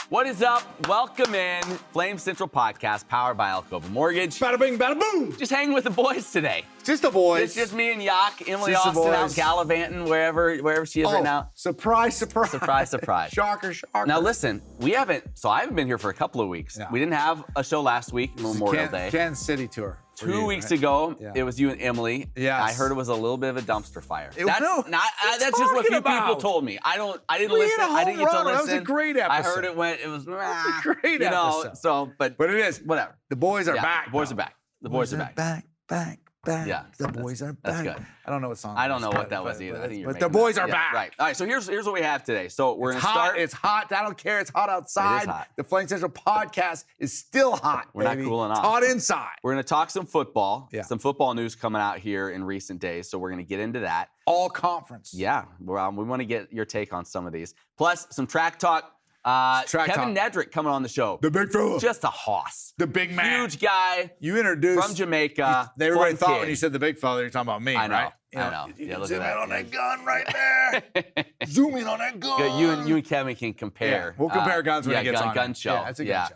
What is up? Welcome in. Flame Central Podcast, powered by Alcova Mortgage. Bada bing, bada boom. Just hanging with the boys today. Just the boys. It's just me and Yak, Emily Just the Austin out boys. gallivanting wherever she is right now. Surprise, surprise. Surprise, surprise. Shocker, shocker. Now listen, I haven't been here for a couple of weeks. Yeah. We didn't have a show last week, Memorial Day. Kansas City tour. 2 weeks ago, Yeah. it was you and Emily. Yes. I heard it was a little bit of a dumpster fire. That's That's just what few people told me. I didn't listen. I didn't get to listen. That was a great episode. I heard it was a great episode. So, but But it is. whatever. The boys are Yeah, back. The boys are back. The boys are back. Back. Yeah, The boys are back. that's good. I don't know what song. I don't that know is, what that was either. I think you're But the making boys that. are Yeah, back. Right. All right. So here's what we have today. So we're It's gonna hot. start. It's hot. I don't care. It's hot outside. It is hot. The Flame Central podcast is still hot. We're not baby. cooling off. It's hot inside. We're gonna talk some football. Yeah. Some football news coming out here in recent days. So we're gonna get into that. All conference. Yeah. We want to get your take on some of these. Plus some track talk. Kevin Nedrick coming on the show. The big fella. Just a hoss. The big man. Huge guy You introduced. from Jamaica. Everybody fun thought kid. when you said the big fella, you're talking about me, I know, right? I know. You Yeah, can look zoom at in that. on that gun right there. Zoom in on that gun. Good. You and Kevin can compare. Yeah, we'll compare guns when it gets on. gun show. Yeah, that's a gun show.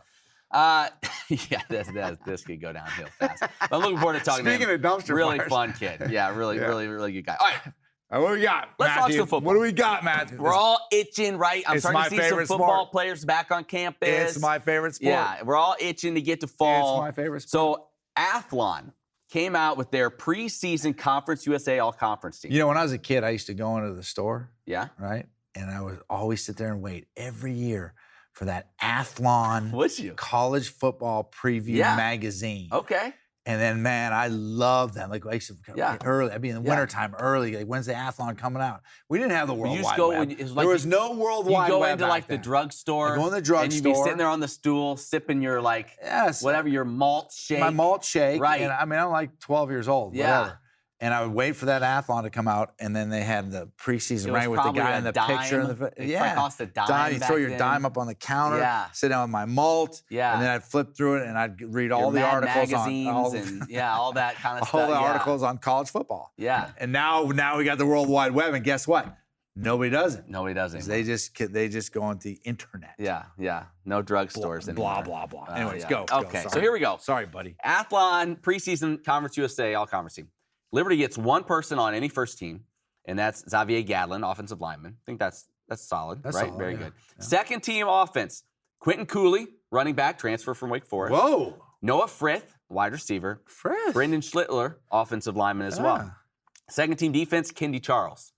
Yeah, this could go downhill fast. But I'm looking forward to talking Speaking to him. of dumpster Really fires. fun kid. Yeah, really good guy. All right, All right, what do we got, Let's talk Matthew? some football. What do we got, Matthew? we're all itching, right? I'm It's starting my to see some favorite football sport. players back on campus. It's my favorite sport. Yeah, we're all itching to get to fall. It's my favorite sport. So Athlon came out with their preseason Conference USA All Conference team. You know, when I was a kid, I used to go into the store, Yeah. right? And I would always sit there and wait every year for that Athlon Would you? college football preview Yeah. magazine. Okay. And then, man, I love them. Like, I used to come Yeah. early. I'd be in the Yeah. wintertime early. Like, when's the Athlon coming out? We didn't have the World you just Wide go Web. when it was like there was no World You Wide go Web into back like the then. drugstore. You go in the And you'd be drugstore. sitting there on the stool sipping your Yes. whatever, your malt shake. My malt shake. Right. And I mean, I'm like 12 years old. Yeah. Whatever. And I would wait for that Athlon to come out, and then they had the It preseason was right with the probably guy a in the dime. picture. It probably cost a dime You back throw your then. dime up on the counter, Yeah. sit down with my malt, Yeah. and then I'd flip through it, and I'd read all Your the Mad articles magazines on all, and all that kind of all stuff. the Yeah. articles on college football. Yeah. And now we got the World Wide Web, and guess what? Nobody does it. Nobody does it. 'Cause they just go on the internet. Yeah. No drugstores anymore. Blah blah blah. Oh, Anyways, yeah. go. Okay, Sorry. so here we go. Sorry, buddy. Athlon preseason Conference USA All Conference team. Liberty gets one person on any first team, and that's Xavier Gadlin, offensive lineman. I think that's solid, That's right? solid, Very yeah. good. Yeah. Second team offense: Quentin Cooley, running back, transfer from Wake Forest. Whoa, Noah Frith, wide receiver. Fred. Brendan Schlittler, offensive lineman as well. Second team defense: Kendi Charles.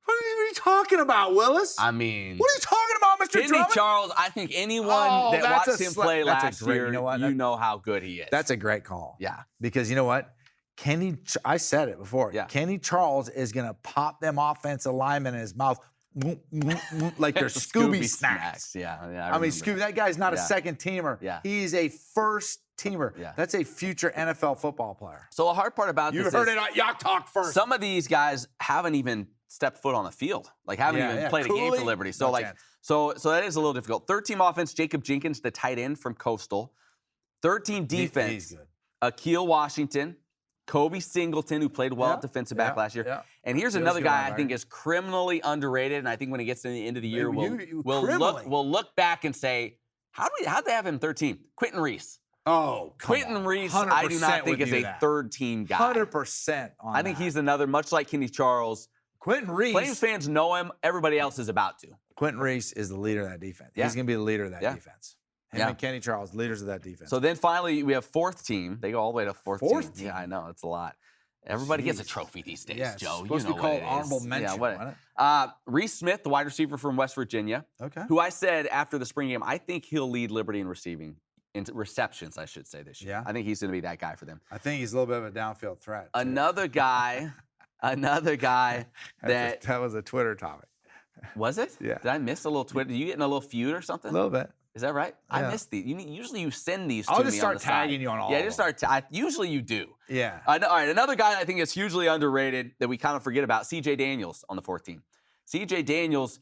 What are you talking about, Willis? I mean, What are you talking about, Mr. Kendi Drummond? Charles. I think anyone Oh, that that's watched a him sla- play that's a last great- year, you know what? you know how good he is. That's a great call. Yeah. Because you know what? I said it before. Yeah. Kenny Charles is going to pop them offensive linemen in his mouth like they're Scooby snacks. Yeah. I mean, remember Scooby, that guy's not a Yeah. second teamer. Yeah. He's a first teamer. Yeah. That's a future NFL football player. So the hard part about You this heard is it on Yacht Talk first. some of these guys haven't even stepped foot on the field, like haven't even played a game for Cooley, Liberty. So no like, chance. so that is a little difficult. Third team offense: Jacob Jenkins, the tight end from Coastal. Third team defense: He's good. Akeel Washington, Kobe Singleton, who played well at defensive back last year. Yeah. And here's He was another good guy on I think is criminally underrated, and I think when it gets to the end of the year, criminally. we'll look back and say, how'd they have him third team? Quentin Reese. Oh, come Quentin on. Reese, I do 100% not think would is do a that. third team guy. 100% on I think that. he's another, much like Kenny Charles. Quentin Reese. Flames fans know him. Everybody else is about to. Quentin Reese is the leader of that defense. Yeah. He's going to be the leader of that Yeah. defense. Him Yeah. and Kenny Charles, leaders of that defense. So then finally we have fourth team. They go all the way to fourth Fourth team. Yeah, team? I know. It's a lot. Everybody gets a Jeez. trophy these days, Yeah, it's Joe. supposed you to know be what called it honorable is. mention, Yeah, wasn't Reese Smith, the wide receiver from West Virginia, okay. who I said after the spring game, I think he'll lead Liberty in receptions, I should say, this year. Yeah. I think he's going to be that guy for them. I think he's a little bit of a downfield threat. too. Another guy that that was a Twitter topic. was it? Yeah. Did I miss a little Twitter? Did you get in a little feud or something? A little bit. Is that right? I Yeah. missed these. Usually you send these to I'll me just on start the side. tagging you on all Yeah, of just them. start. Usually you do. Yeah. All right, another guy I think is hugely underrated that we kind of forget about, C.J. Daniels on the fourth team. C.J. Daniels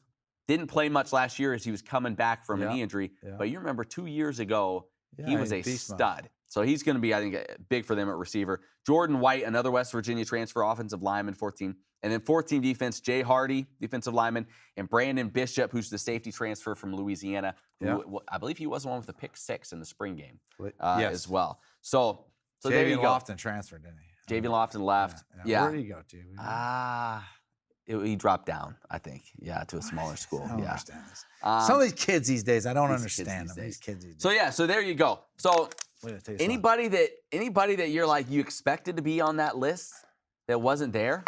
didn't play much last year as he was coming back from a knee injury, Yeah. but you remember 2 years ago, Yeah, he was a beast mode. stud. So he's going to be, I think, big for them at receiver. Jordan White, another West Virginia transfer, offensive lineman, 14. And then 14 defense, Jay Hardy, defensive lineman, and Brandon Bishop, who's the safety transfer from Louisiana. Who, I believe he was the one with the pick 6 in the spring game as well. So there you go. Lofton transferred, didn't he? J.V. Lofton left. Yeah. Where did he go to? He dropped down, I think. Yeah, to a smaller school. I don't yeah. understand this. Some of these kids these days, I don't understand them. These kids these days. So yeah, so there you go. So anybody that you're like you expected to be on that list that wasn't there.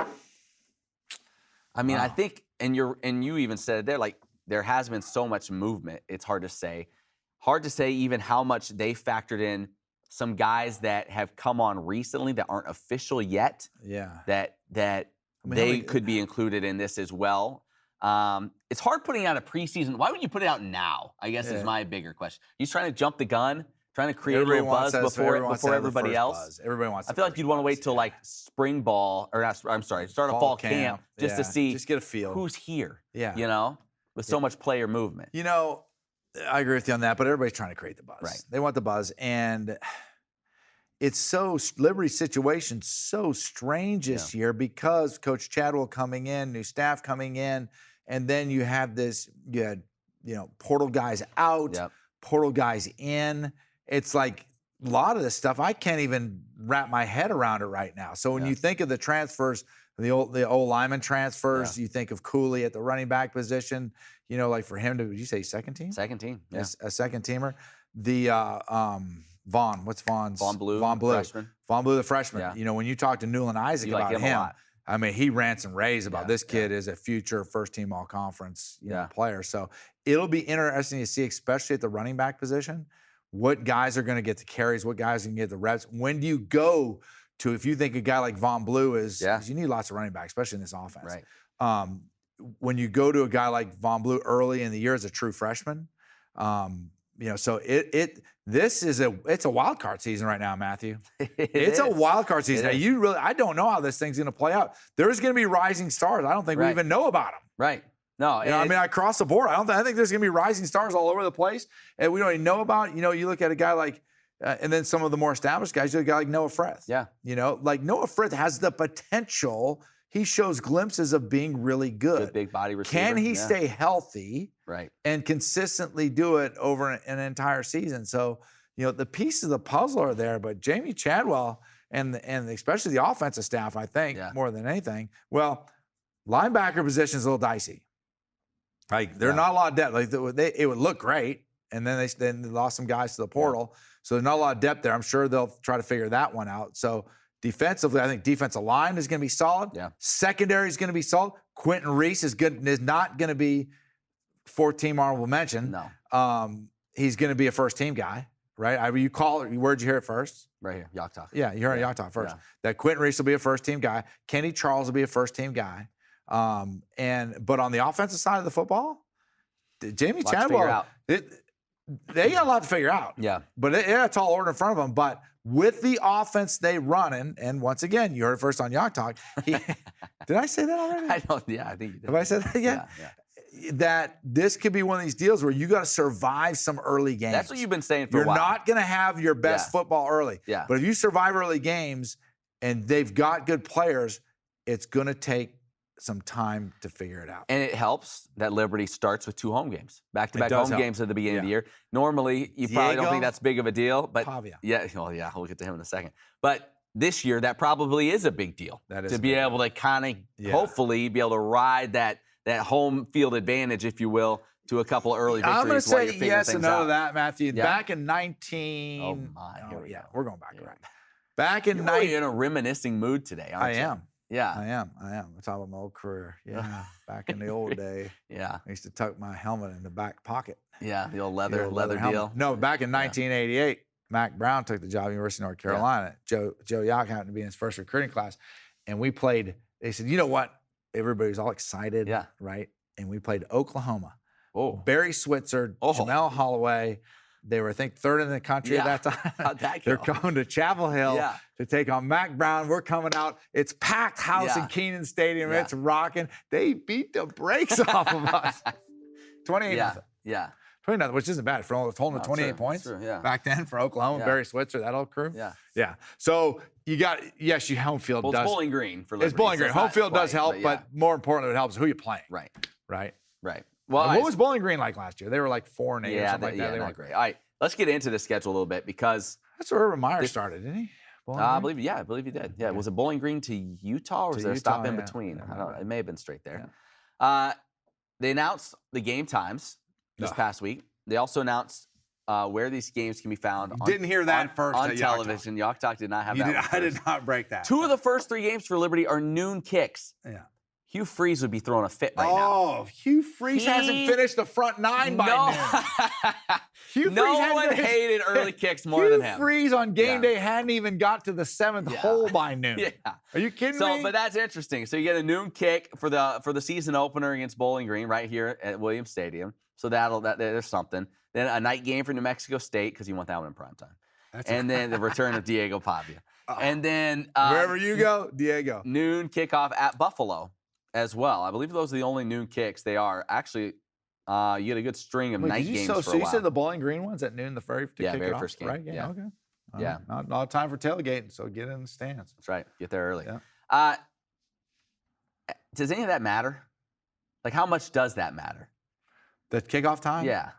I mean, I think, and you even said it there, like there has been so much movement. It's hard to say even how much they factored in some guys that have come on recently that aren't official yet. Yeah. That they could be included in this as well. It's hard putting out a preseason. Why would you put it out now? I guess is my bigger question. You're trying to jump the gun, trying to create a little buzz before everybody else. Everybody wants. I feel like you'd want to wait till like spring ball, or not, I'm sorry, start a fall camp just to see, just get a feel who's here. Yeah, you know, with so much player movement. You know, I agree with you on that, but everybody's trying to create the buzz. Right. They want the buzz, and it's so Liberty's situation so strange this year because Coach Chadwell coming in, new staff coming in, and then you have this. You had portal guys out, portal guys in. It's like a lot of this stuff I can't even wrap my head around it right now. So when you think of the transfers, the old lineman transfers, you think of Cooley at the running back position. Like for him to, did you say second team? Second team, yeah. A second teamer. The Vaughn, what's Vaughn's? Vaughn Blue, freshman. Vaughn Blue, the freshman. Yeah. When you talk to Newland Isaac about him a lot. I mean, he rants and raves about this kid is a future first-team all-conference player. So it'll be interesting to see, especially at the running back position, what guys are going to get the carries, what guys are going to get the reps. When do you go to, if you think a guy like Vaughn Blue is, because you need lots of running backs, especially in this offense. Right. When you go to a guy like Vaughn Blue early in the year as a true freshman, so it's a wild card season right now, Matthew. It's a wild card season. Now, I don't know how this thing's going to play out. There's going to be rising stars. I don't think we even know about them. Right. No, across the board, I think there's going to be rising stars all over the place, and we don't even know about. You look at a guy like, and then some of the more established guys. You look at a guy like Noah Frith. Yeah. Like Noah Frith has the potential. He shows glimpses of being really good. Big body receiver. Can he stay healthy? Right. And consistently do it over an entire season? So, the pieces of the puzzle are there, but Jamie Chadwell and especially the offensive staff, I think, more than anything. Well, linebacker position is a little dicey. Like there's not a lot of depth. Like it would look great, and then they lost some guys to the portal, so there's not a lot of depth there. I'm sure they'll try to figure that one out. So defensively, I think defensive line is going to be solid. Yeah. Secondary is going to be solid. Quentin Reese is not going to be 14-team honorable mention. No. He's going to be a first-team guy, right? Where'd you hear it first? Right here, Yacht Talk. Yeah, you heard it Yacht Talk first. Yeah. That Quentin Reese will be a first-team guy. Kenny Charles will be a first-team guy. But on the offensive side of the football, Jamie Chadwell, they got a lot to figure out. Yeah. But they got a tall order in front of them. But with the offense they run, and once again, you heard it first on Yacht Talk. Did I say that already? I think you did. Have I said that yet? Yeah. That this could be one of these deals where you got to survive some early games. That's what you've been saying for a while. You're not going to have your best football early. Yeah. But if you survive early games and they've got good players, it's going to take some time to figure it out. And it helps that Liberty starts with 2 home games, back-to-back home games at the beginning of the year. Normally, you probably don't think that's big of a deal, but Pavia. We'll get to him in a second. But this year, that probably is a big deal to be able to kind of hopefully be able to ride that home field advantage, if you will, to a couple of early victories. I'm going to say yes and no out. to that, Matthew. Yeah. Back in 19. Oh my! We're going back. Right. Back in You're in a reminiscing mood today, aren't you? I am. Yeah. I am. I'm talking about my old career. Yeah. Back in the old day. Yeah. I used to tuck my helmet in the back pocket. Yeah, the old leather deal. No, back in 1988, Mac Brown took the job at the University of North Carolina. Joe Yock happened to be in his first recruiting class. And we played, they said, you know what? Everybody was all excited, right? And we played Oklahoma. Oh. Barry Switzer, Jamel Holloway. They were, I think, 3rd in the country at that time. How'd that go? They're going to Chapel Hill to take on Mac Brown. We're coming out. It's packed house in Kenan Stadium. It's rocking. They beat the brakes off of us. 28-0. Yeah. 29, which isn't bad for holding 28 points back then for Oklahoma, Barry Switzer, that old crew. Yeah. So you got, yes, you home field does. It's Bowling Green for Liberty. It's Bowling Green. Home field does help, but more importantly, it helps who you're playing. Right. Well, what was Bowling Green like last year? They were like 4-8 or something like that. They weren't great. All right, let's get into the schedule a little bit because that's where Urban Meyer started, didn't he? I believe he did. Yeah, was it Bowling Green to Utah, or was there a stop in between? I don't know. It may have been straight there. They announced the game times this past week. They also announced where these games can be found. Didn't hear that first on television. Yacht Talk did not have that. I did not break that. 2 of the first 3 games for Liberty are noon kicks. Yeah. Hugh Freeze would be throwing a fit right now. Oh, Hugh Freeze hasn't finished the front 9 by noon. No one hated early kicks more than him. Hugh Freeze on game day hadn't even got to the 7th hole by noon. Are you kidding me? But that's interesting. So you get a noon kick for the season opener against Bowling Green right here at Williams Stadium. So there's something. Then a night game for New Mexico State because you want that one in primetime. And then the return of Diego Pavia. And then wherever you go, Diego. Noon kickoff at Buffalo as well. I believe those are the only noon kicks. They are actually. You get a good string of night games for a while. So you said the Bowling Green ones at noon, the very first game, right? Yeah. Okay. Yeah. Not time for tailgating, so get in the stands. That's right. Get there early. Yeah. Does any of that matter? Like, how much does that matter? The kickoff time? Yeah.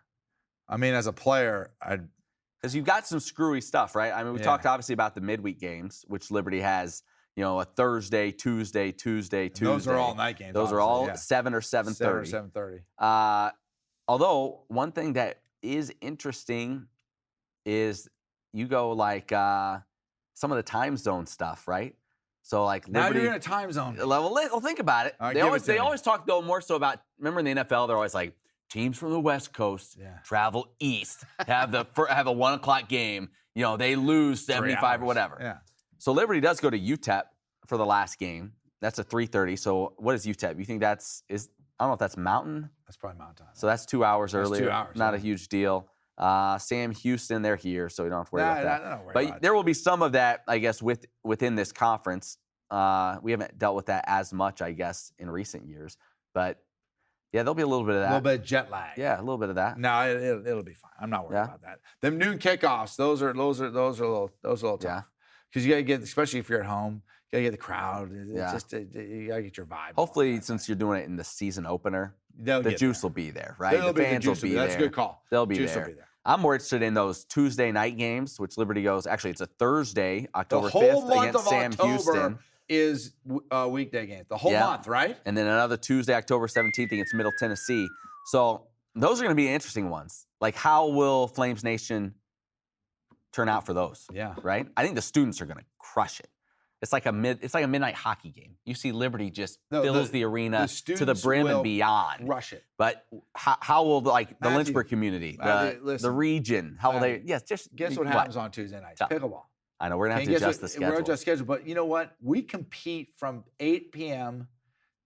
I mean, as a player, because you've got some screwy stuff, right? I mean, we talked obviously about the midweek games, which Liberty has. A Thursday, Tuesday. Those are all night games. Those are all 7 or 7:30. 7 or 7:30. Although one thing that is interesting is you go like some of the time zone stuff, right? So like now Liberty, you're in a time zone. Well, think about it. Right, they always talk though more so about. Remember in the NFL, they're always like teams from the West Coast travel east, have a 1:00 game. They lose 75 or whatever. Yeah. So Liberty does go to UTEP for the last game. That's a 3:30. So what is UTEP? You think I don't know if that's Mountain. That's probably Mountain time. So that's 2 hours earlier. 2 hours. Not a huge deal. Sam Houston, they're here, so you don't have to worry about that. Don't worry but about there will be some of that, I guess, within this conference. We haven't dealt with that as much, I guess, in recent years. But yeah, there'll be a little bit of that. A little bit of jet lag. Yeah, a little bit of that. No, it'll be fine. I'm not worried about that. Them noon kickoffs, those are a little tough. Yeah. Because you got to get, especially if you're at home, you got to get the crowd. You got to get your vibe. Hopefully, since you're doing it in the season opener, the juice will be there, right? The fans will be there. That's a good call. They'll be there. I'm more interested in those Tuesday night games, which Liberty goes. Actually, it's a Thursday, October 5th against Sam Houston. Is weekday games. The whole month, right? And then another Tuesday, October 17th against Middle Tennessee. So those are going to be interesting ones. Like, how will Flames Nation turn out for those? Yeah. Right? I think the students are going to crush it. It's like a midnight hockey game. You see Liberty just fills the arena to the brim and beyond. Rush it. But how will the Lynchburg community, the region, how will they? Yes, just guess what happens on Tuesday nights? Pickleball. I know we're gonna have to adjust the schedule. We're adjust schedule, but you know what? We compete from 8 p.m.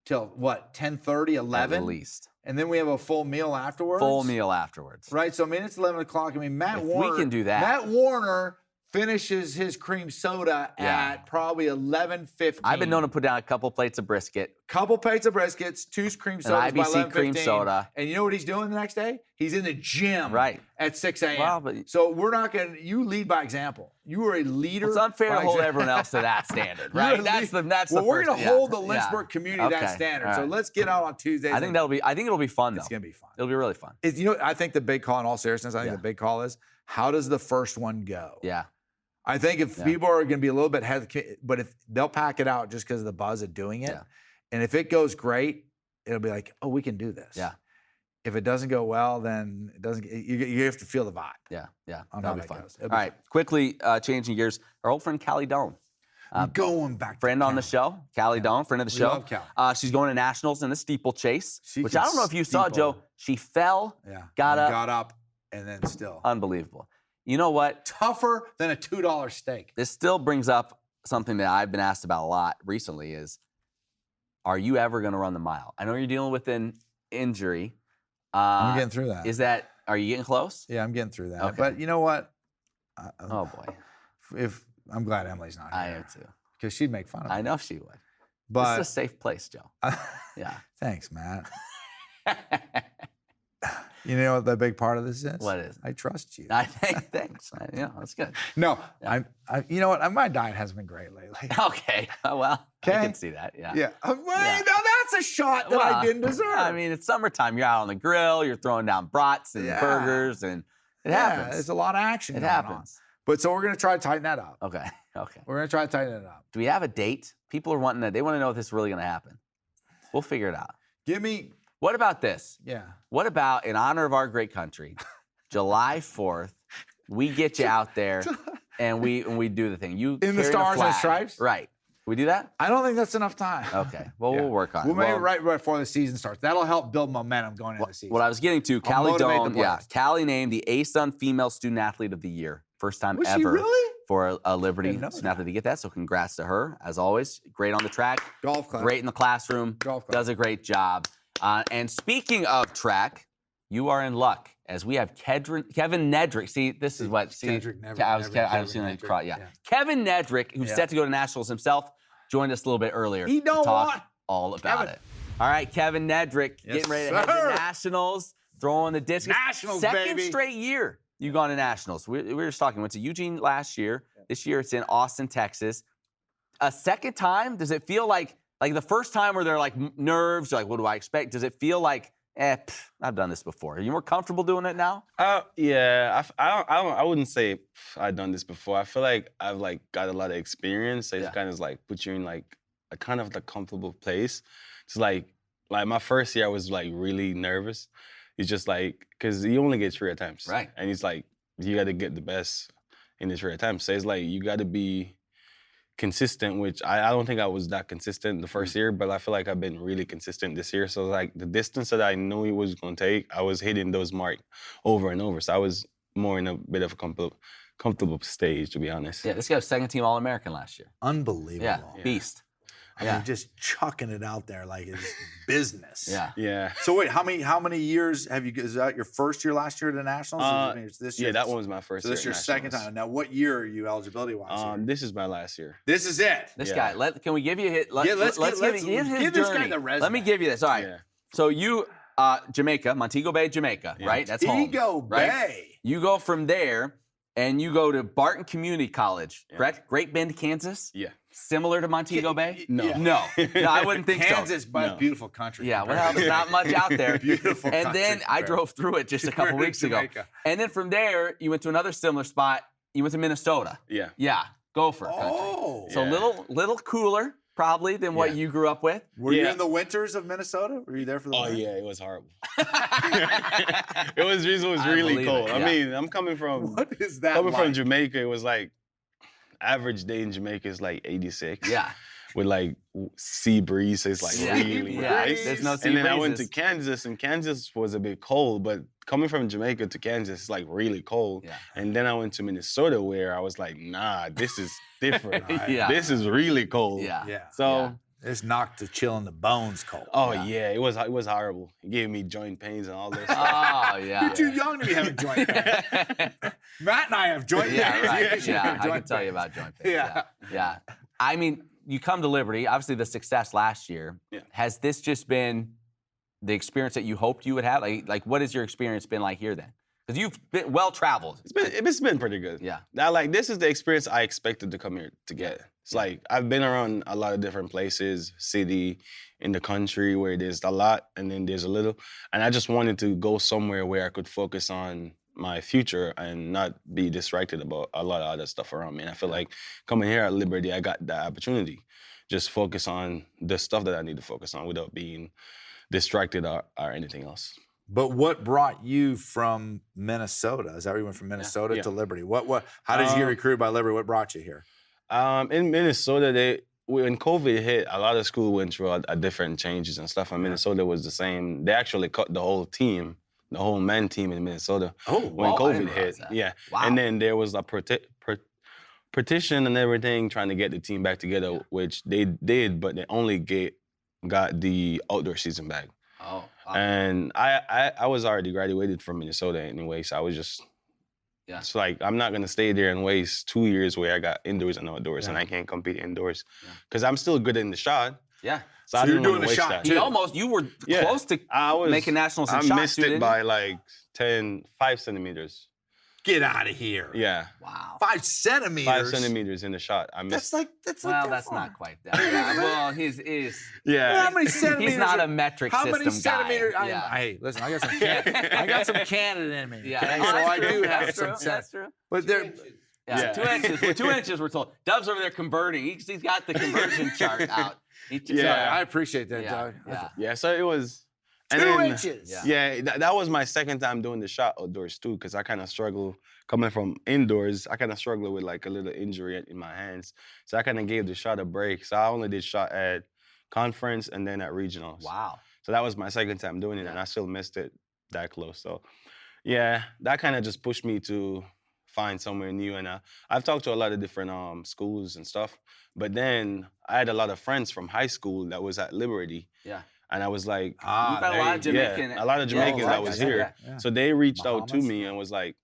till 10:30, 11 at least, and then we have a full meal afterwards. Right. So I mean, it's 11 o'clock. I mean, Matt Warner. We can do that. Matt Warner finishes his cream soda at probably 11:15. I've been known to put down a couple plates of brisket. Couple plates of briskets, 2 cream sodas by 11:15. cream soda. And you know what he's doing the next day? He's in the gym at 6 a.m. Well, so we're not going to – you lead by example. You are a leader. It's unfair to hold everyone else to that standard, right? We're going to hold the Lynchburg community to that standard. Right. So let's get out on Tuesdays. I think it'll be fun, though. It's going to be fun. It'll be really fun. I think the big call, in all seriousness, the big call is, how does the first one go? Yeah. I think if people are going to be a little bit hesitant, but if they'll pack it out just because of the buzz of doing it, and if it goes great, it'll be like, oh, we can do this. Yeah. If it doesn't go well, then it doesn't. You have to feel the vibe. Yeah. That'll be fun. All right, quickly changing gears. Our old friend Callie Doan. Going back. Friend on the show, Callie Doan, friend of the show. We love Callie. She's going to nationals in the steeplechase, which I don't know if you saw, Joe. She fell, got up, and then still. Unbelievable. You know what? Tougher than a $2 steak. This still brings up something that I've been asked about a lot recently is, are you ever going to run the mile? I know you're dealing with an injury. I'm getting through that. Are you getting close? Yeah, I'm getting through that. Okay. But you know what? Oh, boy. I'm glad Emily's not here. I am too. Because she'd make fun of me. I know she would. But this is a safe place, Joe. Yeah. Thanks, Matt. You know what the big part of this is? What is it? I trust you. Thanks. Yeah, that's good. No, Yeah. You know what? My diet hasn't been great lately. Okay. Well, I can see that. Yeah. Yeah. Well, Yeah. now that's a shot that I didn't deserve. I mean, it's summertime. You're out on the grill. You're throwing down brats and burgers, and it happens. There's a lot of action It going happens. on. But so we're going to try to tighten that up. Okay. We're going to try to tighten it up. Do we have a date? People are wanting that. They want to know if this is really going to happen. We'll figure it out. Give me. What about this? Yeah. What about, in honor of our great country, July 4th, we get you out there and we do the thing. You In the carry Stars and flag. Stripes? Right. We do that? I don't think that's enough time. Okay. Well, we'll work on it. We'll make it right before the season starts. That'll help build momentum going into the season. What I was getting to, I'll Callie motivate the Doan, players. Callie named the ASUN Female Student Athlete of the Year. First time Was she ever really? for a Liberty Didn't know student athlete to get that. So congrats to her, as always. Great on the track. Golf club. Great in the classroom. Golf club. Does a great job. And speaking of track, you are in luck as we have Kevin Nedrick. See, this is what. See, Nedrick, never, I was never, seeing Nedrick, that cross. Yeah. yeah. Kevin Nedrick, who's set to go to nationals himself, joined us a little bit earlier. He don't to talk want all about Kevin. it. All right, Kevin Nedrick, Yes, getting ready to head to sir. nationals, throwing the discus. Nationals, Second baby. straight year you've gone to nationals. We were just talking. Went to Eugene last year. This year it's in Austin, Texas. A second time, does it feel like the first time where they're like nerves? You're like, what do I expect? Does it feel like, I've done this before? Are you more comfortable doing it now? Yeah, I wouldn't say I've done this before. I feel like I've like got a lot of experience. So it kind of like put you in like a kind of like comfortable place. It's like my first year I was like really nervous. It's just like because you only get 3 attempts, Right? And it's like you got to get the best in the 3 attempts. So it's like you got to be consistent, which I don't think I was that consistent the first year, but I feel like I've been really consistent this year. So like the distance that I knew it was going to take, I was hitting those marks over and over. So I was more in a bit of a comfortable stage, to be honest. Yeah, this guy was second team All-American last year. Unbelievable. Yeah, beast. I mean, just chucking it out there like it's business. Yeah. So wait, how many years have you? Is that your first year last year at the Nationals? I mean, it's this year. Yeah, that one was my first. So this is year your at second Nationals. time. Now, what year are you eligibility-wise? This is my last year. This is it. This guy. Can we give you his? let's give his give this guy journey. the resume. Let me give you this. All right. Yeah. So you, Jamaica, Montego Bay, Jamaica, right? That's home. Montego right? Bay. You go from there, and you go to Barton Community College, correct? Great Bend, Kansas. Yeah. Similar to Montego Bay? No. Yeah. No, I wouldn't think Kansas, so. but No. beautiful country. Yeah, well, there's not much out there. Beautiful And country then I compared. drove through it just a couple Compared to weeks ago. Jamaica. And then from there, you went to another similar spot. You went to Minnesota. Yeah. Yeah, Gopher country. Oh. So Yeah. little cooler probably than what you grew up with. Were you Yeah. in the winters of Minnesota? Were you there for the Oh winter? yeah, it was horrible. it was I really believe cold. it, I yeah. mean, I'm coming from What is that like? from Jamaica. It was like average day in Jamaica is like 86. Yeah. With like sea breeze, so it's like Yeah. really Yeah, nice. there's no sea And then I went to breezes. Kansas, and Kansas was a bit cold, but coming from Jamaica to Kansas is like really cold. Yeah. And then I went to Minnesota where I was like, nah, this is different. Yeah. This is really cold. Yeah. Yeah. So, It's knocked the chill in the bones cold. oh Yeah. yeah, it was horrible. It gave me joint pains and all this. Oh, yeah. You're too young to be having joint pain. Matt and I have joint Yeah, pains. right. You should Yeah, have I can joint tell you pains. about joint pains. Yeah. Yeah. I mean, you come to Liberty, obviously the success last year. Yeah. Has this just been the experience that you hoped you would have? Like what has your experience been like here then? Because you've been well-traveled. It's been pretty good. Yeah. Now, like, this is the experience I expected to come here to get. It's like, I've been around a lot of different places, city, in the country, where there's a lot and then there's a little. And I just wanted to go somewhere where I could focus on my future and not be distracted about a lot of other stuff around me. And I feel like coming here at Liberty, I got that opportunity. Just focus on the stuff that I need to focus on without being distracted or anything else. But what brought you from Minnesota? Is that where you went from Minnesota Yeah. to Liberty? How did you get recruited by Liberty? What brought you here? In Minnesota, when COVID hit, a lot of school went through a different changes and stuff. And Minnesota was the same. They actually cut the whole team, the whole men team in Minnesota when I COVID didn't hit. realize that. Yeah. Wow. And then there was a petition and everything trying to get the team back together, which they did, but they only got the outdoor season back. Oh, wow. And I was already graduated from Minnesota anyway, so I was just, it's like, I'm not gonna stay there and waste 2 years where I got indoors and outdoors and I can't compete indoors. Because I'm still good in the shot, Yeah. So I you're didn't doing want the to waste shot, that. too. You were Yeah. close to making nationals in I shot. missed too, it didn't by you? like 5 centimeters. Get out of here. Yeah. Wow. 5 centimeters. 5 centimeters in the shot. I missed. That's Well, that that's far. not quite that. Yeah. Well, he's Yeah. How many centimeters? he's not a metric How system many centimeters? guy. Yeah. Hey, listen, I got some Canada in me. Yeah. okay? Oh, So that's I true. do have That's some true. sense. That's true. But they're Yeah, Yeah. 2 inches. With 2 inches, we're told. Dub's over there converting. He's got the conversion chart out. Yeah. I appreciate that, Yeah. Doug. Yeah. Yeah. So it was. And 2 then- inches. Yeah. Yeah, that was my second time doing the shot outdoors too, because I kind of struggle coming from indoors. I kind of struggle with like a little injury in my hands, so I kind of gave the shot a break. So I only did shot at conference and then at regionals. Wow. So that was my second time doing it, and I still missed it that close. So yeah, that kind of just pushed me to find somewhere new. And I've talked to a lot of different schools and stuff, but then I had a lot of friends from high school that was at Liberty. Yeah. And I was like, You've got a lot of Jamaican. a lot of Jamaicans that was here. Yeah. So they reached out to Bahamas. me and was like,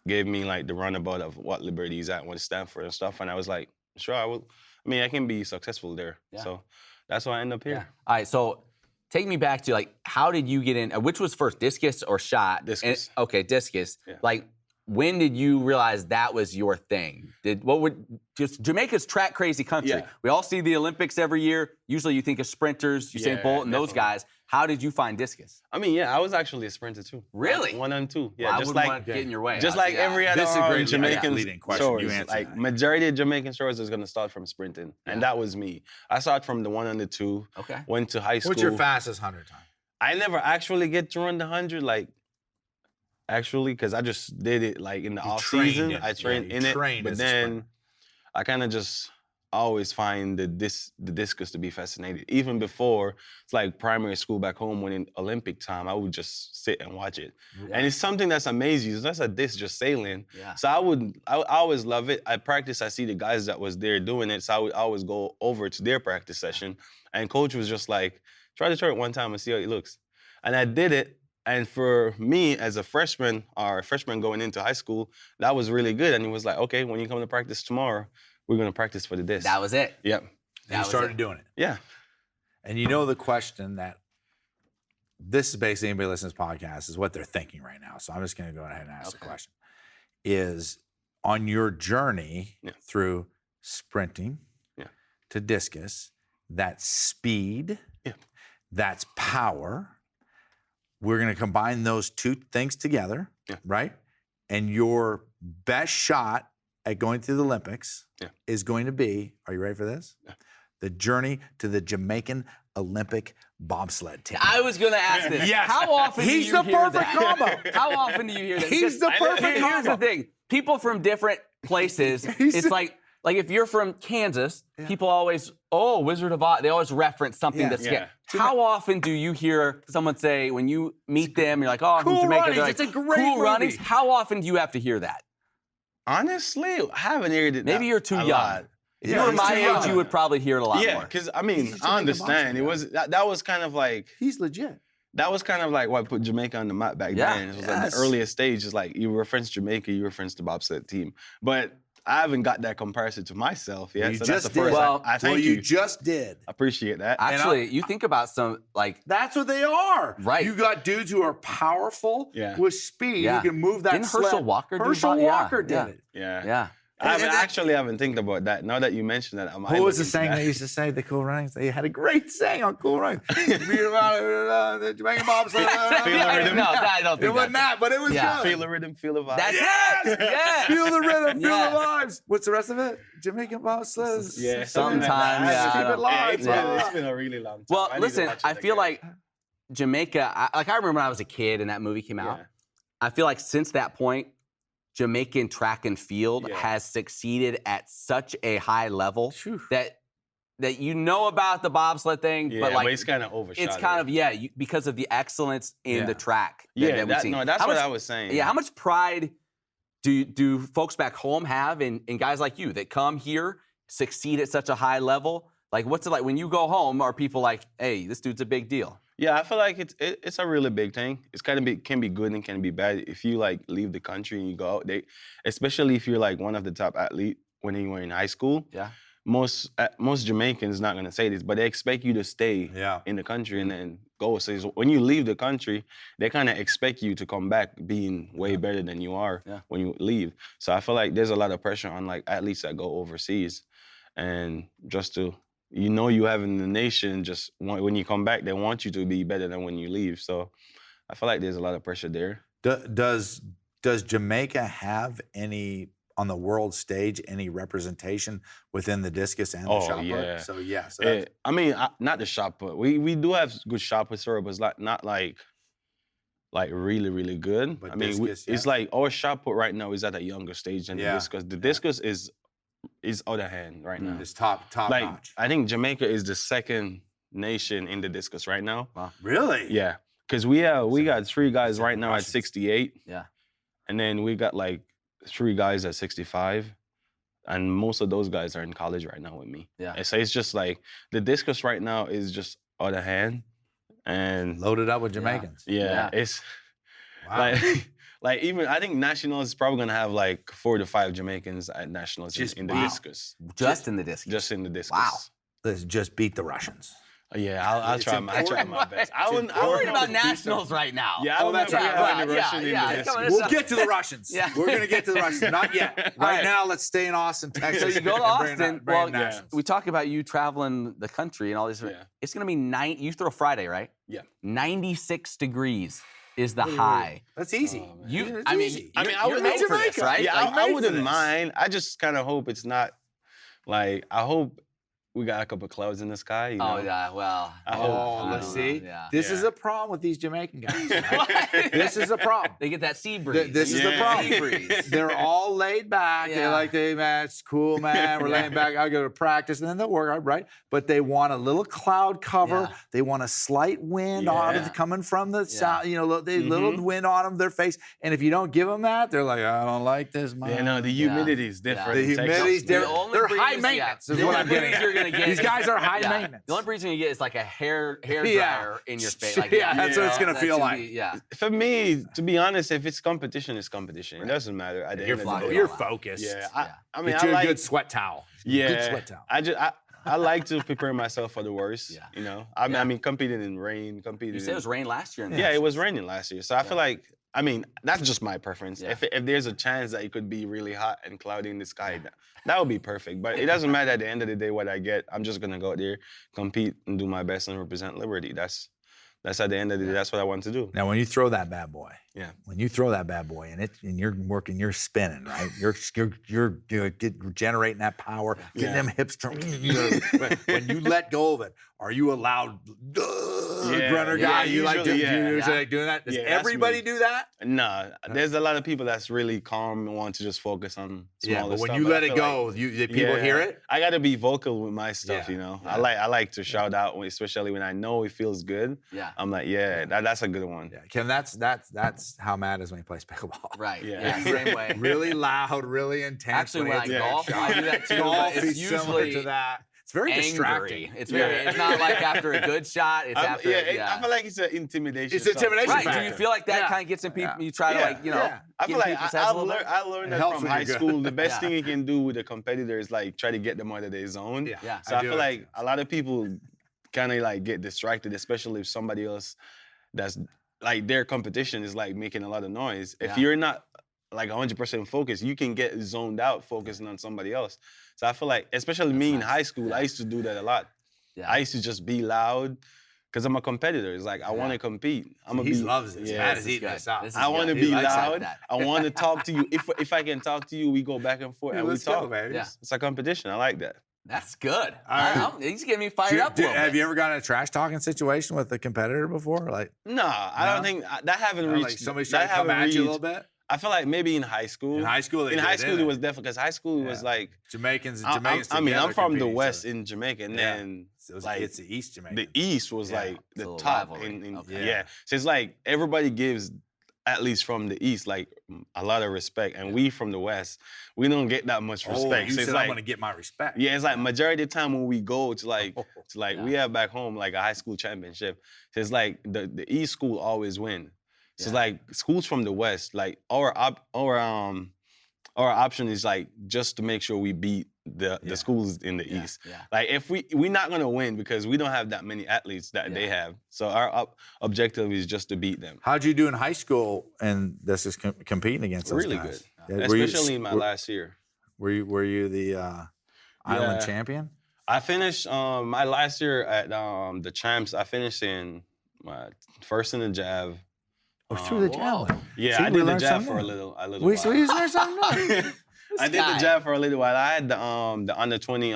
gave me like the runabout of what Liberty is at, what it stands for and stuff. And I was like, sure, I will. I mean, I can be successful there. Yeah. So that's why I end up here. Yeah. All right. So take me back to like, how did you get in? Which was first, discus or shot? Discus. Okay, discus. Yeah. Like, when did you realize that was your thing? Just Jamaica's track crazy country. Yeah. We all see the Olympics every year. Usually you think of sprinters, Usain Yeah, Bolt and those definitely. guys. How did you find discus? I mean, yeah, I was actually a sprinter too. Really? 1 and 2. Yeah, Well, I just wouldn't like want to get in your way. just like every other This is a great Jamaican leading question. You shores, answer like that. majority of Jamaican shores is gonna start from sprinting, and that was me. I started from the 1 and the 2. Okay. Went to high school. What's your fastest 100 time? I never actually get to run the 100, like, actually, because I just did it, like, in the You off trained season. in it. I trained Yeah, in you it, trained but as a then sprinter. I kind of just always find the discus to be fascinating. Even before, it's like primary school back home, when in Olympic time, I would just sit and watch it. And it's something that's amazing. It's not a disc just sailing. Yeah. So I always love it. I practice, I see the guys that was there doing it, so I would always go over to their practice session. And coach was just like, try to throw it one time and see how it looks. And I did it. And for me, as a freshman going into high school, that was really good. And he was like, okay, when you come to practice tomorrow, we're going to practice for the disc. That was it. Yep. And That you was started it. doing it. Yeah. And you know the question that this is basically anybody listening to this podcast is what they're thinking right now. So I'm just going to go ahead and ask the Okay. question. Is on your journey Yeah. through sprinting Yeah. to discus, that's speed, Yeah. that's power. We're going to combine those two things together, Yeah. right? And your best shot at going to the Olympics Yeah. is going to be, are you ready for this? Yeah. The journey to the Jamaican Olympic bobsled team. I was going to ask this. Yes. How often He's do the you hear perfect that? combo. How often do you hear that? He's the Because perfect Here's the combo. thing. People from different places, He's it's the- like if you're from Kansas, Yeah. people always, oh, Wizard of Oz, they always reference something Yeah. that's Yeah. How often do you hear someone say, when you meet them, you're like, oh, I'm Cool from Jamaica, Runnings. they're like, It's a great Cool movie. Runnings? How often do you have to hear that? Honestly, I haven't heard it. Maybe you're too a young. lot. If Yeah, you were he's my too age, young. you would probably hear it a lot Yeah, more. because I mean, He's a I Jamaican understand. It boxing was that was kind of like He's legit. that was kind of like what put Jamaica on the map back Yeah. then. It was like Yes. the earliest stage is like you reference Jamaica, you reference the bobsled team. But I haven't got that comparison to myself yet. You so just that's the first. did. I thank you you. just did. I appreciate that. Actually, you think about some, like, That's what they are. Right. You got dudes who are powerful Yeah. with speed. Yeah. who can move that Didn't Herschel sled. Walker do Herschel about- yeah, Walker did yeah. it. yeah. yeah. I And- actually haven't think about that. Now that you mentioned that, I'm. Who was the saying they used to say, the Cool Runnings? They had a great saying on Cool Runnings. The Jamaican bobsled. Feel the rhythm. No, I don't think It wasn't that's that, but it was Yeah. good. Feel the rhythm, feel the vibe. That's Yes! it. Yes. Feel the rhythm, feel Yes. the vibes. What's the rest of it? Jamaican bobsled. Yeah, Sometime, yeah, Keep I it don't- live. it's been a really long time. Well, I need to listen, watch it I feel again. like Jamaica, I remember when I was a kid and that movie came out. Yeah. I feel like since that point, Jamaican track and field Yeah. has succeeded at such a high level Phew. that you know about the bobsled thing, Yeah, but like it's kind of overshadowed. it's kind of because of the excellence in Yeah. the track. yeah. we've seen. That's How what much- I was saying. Yeah, how much pride do folks back home have in guys like you that come here, succeed at such a high level? Like, what's it like when you go home? Are people like, hey, this dude's a big deal? Yeah, I feel like it's a really big thing. It's can be good and can be bad if you like leave the country and you go out. Especially if you're like one of the top athlete when you were in high school. Yeah. most Jamaicans not gonna say this, but they expect you to stay in the country and then go. So when you leave the country, they kind of expect you to come back being way better than you are when you leave. So I feel like there's a lot of pressure on like athletes that go overseas, and just to you have in the nation, just when you come back, they want you to be better than when you leave. So I feel like there's a lot of pressure there. Does Jamaica have any on the world stage any representation within the discus and the shot put? Yeah. So I mean, not the shot put. We do have good shot puts, but it's not like really, really good. But I mean, discus, it's like our shot put right now is at a younger stage than the discus. The discus is other hand right now. It's top like, notch. I think Jamaica is the second nation in the discus right now. Wow. Really? Yeah, because we got 3 guys right now at 68. Yeah, and then we got like 3 guys at 65. And most of those guys are in college right now with me. Yeah. And so it's just like the discus right now is just other hand, and Loaded up with Jamaicans. yeah. It's Wow. like even I think nationals is probably gonna have like 4 to 5 Jamaicans at nationals in the discus. just in the discus. Just in the discus. Wow. Let's just beat the Russians. Yeah, I'll try my best. We're worried about nationals right now. Yeah, I don't know if we have any Russian in the discus. We'll get to the Russians. Yeah. We're going to get to the Russians. Not yet. Right now, let's stay in Austin, Texas. So you go to Austin. Well, We talk about you traveling the country and all this. Yeah. It's going to be you throw Friday, right? Yeah. 96 degrees is the high. That's easy. I I mean, would made for this, right? Yeah, Like, I wouldn't mind. I just kind of hope it's not like I hope we got a couple clouds in the sky. You know? Oh yeah, well. I hope. Let's see. Yeah. This is a problem with these Jamaican guys. Right? This is a problem. They get that sea breeze. This is the problem. Sea breeze. They're all laid back. Yeah. They're like, man, it's cool, man. We're laying back. I go to practice, and then they'll work out, right? But they want a little cloud cover. Yeah. They want a slight wind out of coming from the south. You know, they little wind on them, their face. And if you don't give them that, they're like, I don't like this, man. Yeah, no, the humidity is different. The in Texas. humidity's different. They're high breeze, maintenance. Is the what only I'm getting breeze at. you're gonna get. These guys are high maintenance. The only breeze you're gonna get is like a hair dryer in your face. Like, that's what it's gonna that feel should like. be- yeah. For me, to be honest, if it's competition, it's competition. It doesn't matter. At the end of the day. You're focused. Yeah, I mean, Get I you like a good sweat towel. Yeah, Good sweat towel. I like to prepare myself for the worst. Yeah. You know, I mean, competing in rain, You said it was rain last year. Yeah, it was raining last year, so I feel like. I mean, that's just my preference. Yeah. If there's a chance that it could be really hot and cloudy in the sky, that would be perfect. But it doesn't matter at the end of the day what I get. I'm just gonna go out there, compete, and do my best and represent Liberty. That's at the end of the day. That's what I want to do. Now, when you throw that bad boy, Yeah. and you're working, you're spinning, right? You're generating that power, getting them hips. When you let go of it, are you a loud grunter guy? You like usually, like doing that? Does Yeah, that's everybody me. do that? Nah, there's a lot of people that's really calm and want to just focus on smaller but when stuff. you I let it feel go, like- the people hear it. I gotta be vocal with my stuff, Yeah. you know. Yeah. I like to shout out, especially when I know it feels good. Yeah. I'm like, that's a good one. Yeah, Kim, that's how Matt is when he plays pickleball. Right. Yeah. Yeah. Same way. Really loud, really intense. Actually, when I it's a golf, big I shot. do that too. Golf but it's is similar usually to that. It's very distracting. angry. It's very. It's not like after a good shot. It's after. I feel like it's an intimidation. It's intimidation Right. factor. Do you feel like that Yeah. kind of gets in people? You try to Yeah. like, you know. Yeah. I get feel in like people's heads a little bit? I learned It that helps from when high you're good. school. The best Yeah. thing you can do with a competitor is like try to get them out of their zone. Yeah. So I do feel it like too. a lot of people kind of like get distracted, especially if somebody else that's like their competition is like making a lot of noise. If Yeah. you're not like 100% focused, you can get zoned out focusing on somebody else. So I feel like, especially me in nice. high school, Yeah. I used to do that a lot. Yeah. I used to just be loud because I'm a competitor. It's like I want to compete. He loves this. Yeah. Matt This is eating good. this up. This is I want to good. be He likes loud. that. I want to talk to you. If I can talk to you, we go back and forth and we Let's go, talk. baby. Yeah. It's a competition. I like that. That's good. right. He's getting me fired up a little Have bit. you ever gotten in a trash talking situation with a competitor before? Like, No, I don't think that haven't reached. like somebody's that trying to come haven't at you a reached- little bit? I feel like maybe in high school. In high school, it was definitely because high school was like Jamaicans and I Jamaicans. mean, I'm together from the compete each West other. in Jamaica, and Yeah. then So like, it's the East Jamaican. the East was Yeah. like It's a the little top. rivalry. Okay. Yeah, so it's like everybody gives, at least from the East, like a lot of respect, and we from the West, we don't get that much respect. You So it's said like, I'm going to get my respect. yeah, it's like majority of the time when we go to like Yeah. we have back home like a high school championship. So it's like the East school always win. So it's Yeah. like schools from the West, like our our option is like just to make sure we beat the schools in the East. Yeah. Like if we're not gonna win because we don't have that many athletes that they have. So our objective is just to beat them. How'd you do in high school? And this is competing against those Really guys? good, Yeah. especially in my last year. Were you the island champion? I finished my last year at the champs. I finished in my first in the jav. Through the javelin. Yeah, See, I we did the learned jab something for a new. little while. We learned something new. I did the jab for a little while. I had the under 20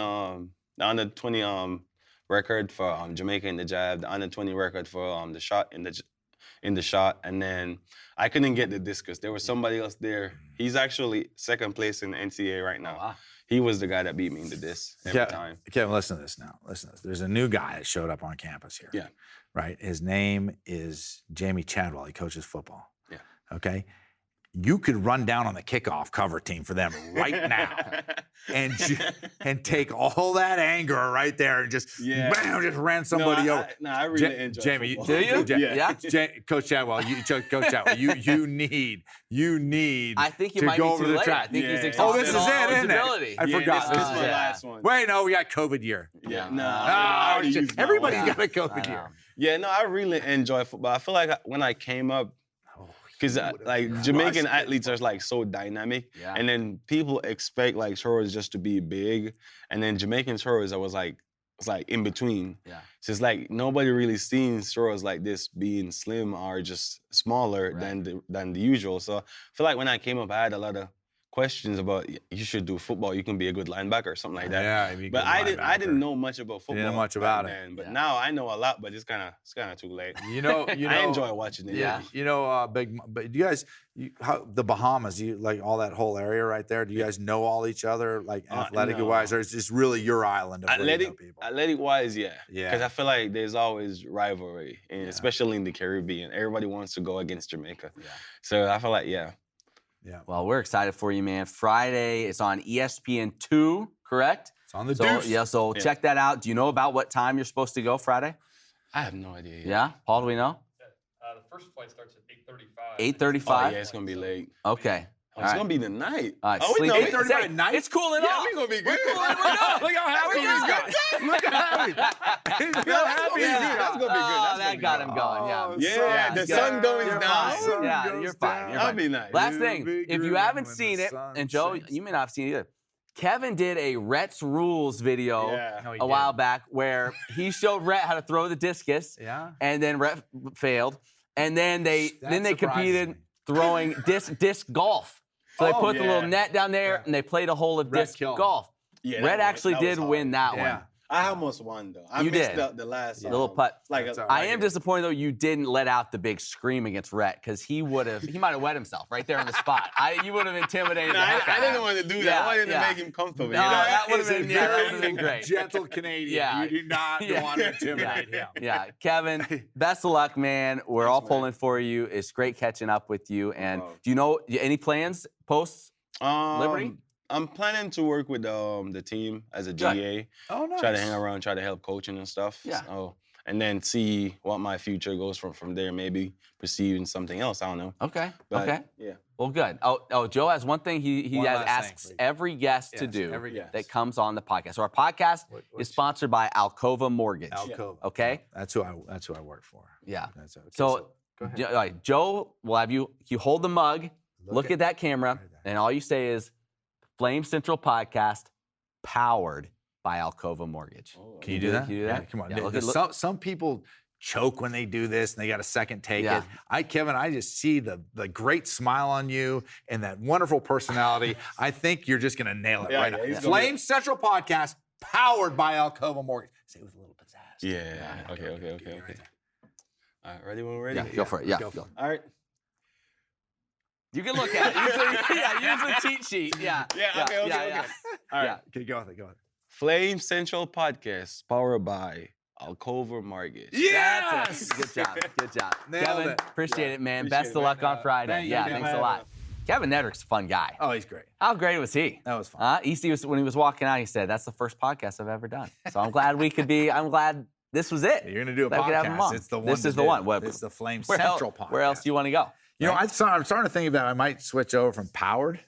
record for Jamaica in the jab, the under 20 record for the shot in the shot, and then I couldn't get the discus. There was somebody else there. He's actually second place in the NCAA right now. Wow. He was the guy that beat me in the disc every time. Kevin, listen to this now. Listen to this. There's a new guy that showed up on campus here. Yeah. Right? His name is Jamie Chadwell. He coaches football. Yeah. Okay? You could run down on the kickoff cover team for them right now and take all that anger right there and just bam, just ran somebody over. I really enjoy Jamie, football. do you? Yeah. Coach Chadwell, Coach Chadwell, you need I think you to might go be over too the late. track. I think he's Yeah. exhausted. Oh, this is all it, isn't it? eligibility. I forgot. This is my Yeah. last one. Wait, no, we got COVID year. Yeah. Everybody's got a COVID year. Yeah, no, I really enjoy football. I feel like when I came up, because like Jamaican athletes are like so dynamic, and then people expect like throwers just to be big, and then Jamaican throwers it's like in between. Yeah. So it's like nobody really seen throwers like this being slim or just smaller than the usual. So I feel like when I came up, I had a lot of questions about you should do football. You can be a good linebacker or something like that. Yeah, but I didn't know much about football. Didn't know much about it. then, but now I know a lot. But it's kind of too late. You know, I enjoy watching it. Yeah. You know, but do you guys, the Bahamas, you like all that whole area right there? Do you guys know all each other, like athletic wise, or is this really your island of where you know people? Athletic wise, yeah. Yeah. Because I feel like there's always rivalry, and especially in the Caribbean, everybody wants to go against Jamaica. Yeah. So I feel like Yeah. Well, we're excited for you, man. Friday, it's on ESPN2, correct? It's on the So, Deuce. so check that out. Do you know about what time you're supposed to go Friday? I have no idea. Yeah? Paul, do we know? The first flight starts at 8:35. 8:35? Oh, yeah, it's gonna be late. Okay. Oh, it's gonna be the night. All right, Oh, sleep. no, 8:35 at night? It's cooling Yeah, off. we're gonna be good. We're cooling, we're good. Look how happy We're he's good. got. Look how happy. Look how happy he's That's got. gonna be good. Oh, that got him going, yeah. Yeah, the good. sun going You're down. fine. Yeah, Sun you're goes fine. down. You're That'll fine. be nice. Last You thing, big if you room haven't when seen the it, sun and Joe, sinks. you may not have seen it either. Kevin did a Rhett's Rules video Yeah. No, he a while didn't. back where he showed Rhett how to throw the discus, Yeah. and then Rhett failed, and then they That competed surprises me. throwing disc golf. So they Oh, put the little yeah. net down there, and they played a hole of Rhett disc killed him. golf. Yeah, Rhett actually that was did hard. win that Yeah. one. I almost won though. I You missed did. the last The little putt. Like That's all I right. am disappointed though you didn't let out the big scream against Rhett because he might have wet himself right there on the spot. You would have intimidated the heck I out of didn't him. want to do that. Yeah, I wanted yeah. to make him comfortable. No, that would have Is a been, that very would have been great. Gentle Canadian. Yeah. You do not Yeah. want to intimidate him. Yeah, Kevin, best of luck, man. We're all man. pulling for you. It's great catching up with you. And problem. do you know any plans, posts? Liberty? I'm planning to work with the team as a GA. Oh, nice. Try to hang around, try to help coaching and stuff. Yeah. So, and then see what my future goes from there. Maybe pursuing something else. I don't know. Okay. But, okay. Yeah. Well, good. Oh, Joe has one thing he One has last thing, asks please. every guest to Yes, do every guest. that comes on the podcast. So our podcast is sponsored by Alcova Mortgage. Alcova. Okay. That's who I work for. Yeah. That's okay. So, go ahead. all right, Joe will have you hold the mug, look at that camera, right there. and all you say is Flame Central Podcast powered by Alcova Mortgage. Oh, Can you do that? Can you do that? Yeah, come on. Yeah, look- Some people choke when they do this and they got a second take Yeah. it. Kevin, I just see the great smile on you and that wonderful personality. I think you're just gonna nail it Yeah, right yeah, now. he's gonna- Flame Central Podcast powered by Alcova Mortgage. Say it with a little pizzazz. Yeah. Okay. All right, ready when we're ready? Yeah, go for it. Yeah. Go for it. All right. You can look at it. Use the cheat sheet. Yeah. Yeah, okay. Yeah. All right. Yeah. Okay, go with it. Go with it. Flame Central Podcast powered by Alcova Mortgage. That's it. Good job. Good job. Nailed Kevin, it. appreciate it, man. Appreciate Best it, of luck man. on Friday. Thank you, Yeah, Kevin. thanks a lot. Kevin Nedrick's a fun guy. Oh, he's great. How great was he? That was fun. When he was walking out, he said, "That's the first podcast I've ever done." So I'm glad I'm glad this was it. You're gonna do a Glad we could have him podcast. on. It's the one. This to is the do. one. What- It's the Flame Where Central else, Podcast. where else do you want to go? You know, Right? I'm starting to think that I might switch over from powered.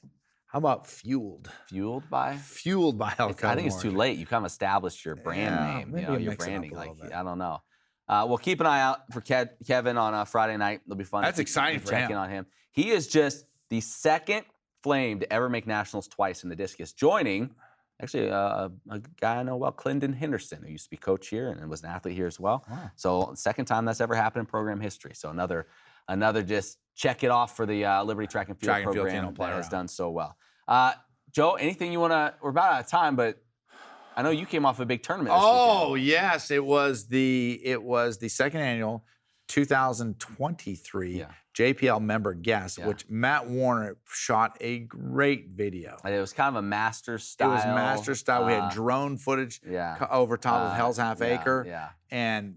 How about fueled? Fueled by? Fueled by Alcova. I think it's too late. You kind of established your brand name, your branding. I don't know. We'll keep an eye out for Kevin on Friday night. It'll be fun. That's exciting for him. Checking on him. He is just the second Flame to ever make nationals twice in the discus, joining actually a guy I know well, Clendon Henderson, who used to be coach here and was an athlete here as well. Wow. So second time that's ever happened in program history. So another just check it off for the Liberty Track and Field program that has done so well. Joe, anything you want to? We're about out of time, but I know you came off a big tournament. Oh yes, it was the second annual 2023 JPL member guest, which Matt Warner shot a great video. And it was kind of a master style. It was master style. We had drone footage over top of Hell's Half Acre, and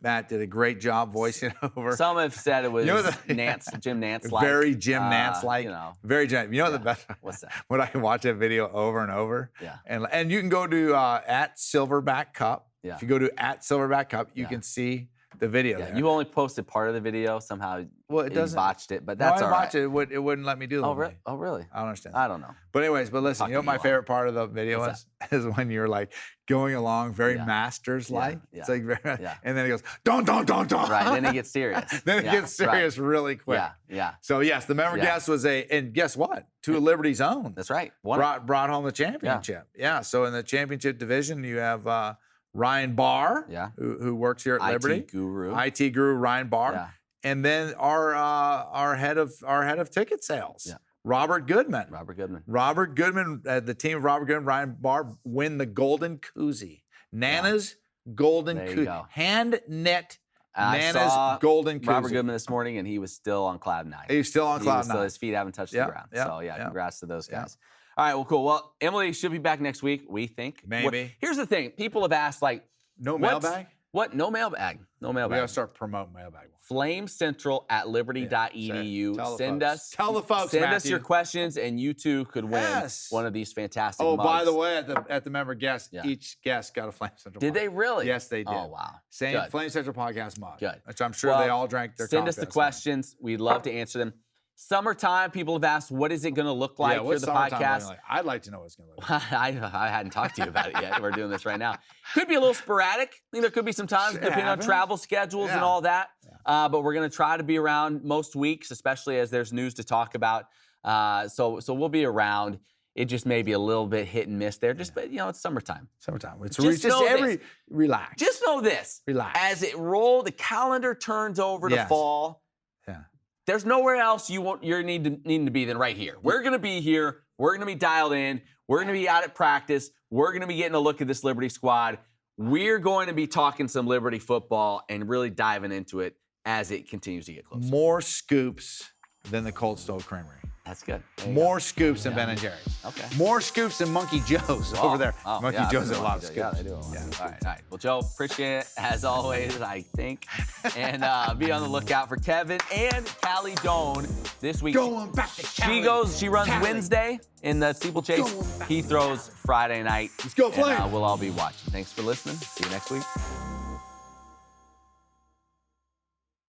Matt did a great job voicing over. Some have said it was Jim Nance-like. Very Jim Nance-like. Very Jim. You know the best? What's that? When I can watch that video over and over. Yeah. And you can go to at Silverback Cup. Yeah. If you go to at Silverback Cup, you can see the video there. You only posted part of the video somehow. Well, it doesn't. You botched it, but that's all right. I watched it. It wouldn't let me do the whole thing. Oh, really? I don't understand. I don't know. But anyways, listen, you know what my favorite part of the video is when you're like going along very Masters-like. Yeah. It's like very, and then it goes, don't. Right, then it gets serious. Then it gets serious really quick. Yeah. So yes, the member guest was and guess what? Two of Liberty's own. That's right. Brought home the championship. Yeah. So in the championship division, you have Ryan Barr, who works here at Liberty. IT guru Ryan Barr. Yeah. And then our head of ticket sales. Yeah. Robert Goodman. The team of Robert Goodman, Ryan Barr win the Golden Koozie. Nana's Golden Koozie. Hand knit Nana's Golden Koozie. Robert Goodman this morning, and he was still on cloud nine. He was still on cloud nine. His feet haven't touched the ground. So congrats to those guys. All right, well, cool. Well, Emily should be back next week, we think. Maybe. Here's the thing. People have asked, like... No mailbag? What? No mailbag. No mailbag. We got to start promoting mailbag. FlameCentral@liberty.edu. Tell the folks, Send us your questions, and you too could win one of these fantastic mugs. By the way, at the member guest, each guest got a Flame Central Did they really? Yes, they did. Oh, wow. Same Flame Central podcast mug. Good. Which I'm sure they all drank their coffee. Send us the questions. We'd love to answer them. Summertime, people have asked, what is it going to look like for the podcast? Like? I'd like to know what it's going to look like. I hadn't talked to you about it yet. We're doing this right now. Could be a little sporadic. I think there could be some times, depending on travel schedules and all that. But we're going to try to be around most weeks, especially as there's news to talk about. So we'll be around. It just may be a little bit hit and miss there. But it's summertime. Relax. Just know this. Relax. As it rolls, the calendar turns over to fall. There's nowhere else you're needing to be than right here. We're going to be here. We're going to be dialed in. We're going to be out at practice. We're going to be getting a look at this Liberty squad. We're going to be talking some Liberty football and really diving into it as it continues to get closer. More scoops than the Cold Stove Creamery. That's good. More scoops than Ben & Jerry's. Okay. More scoops than Monkey Joe's over there. Monkey Joe's has a lot of scoops. Yeah, they do. All right. Well, Joe, appreciate it as always, I think. And be on the lookout for Kevin and Callie Doan this week. Going back to Callie. She runs Wednesday in the steeplechase. He throws Friday night. Let's go, Flame. And we'll all be watching. Thanks for listening. See you next week.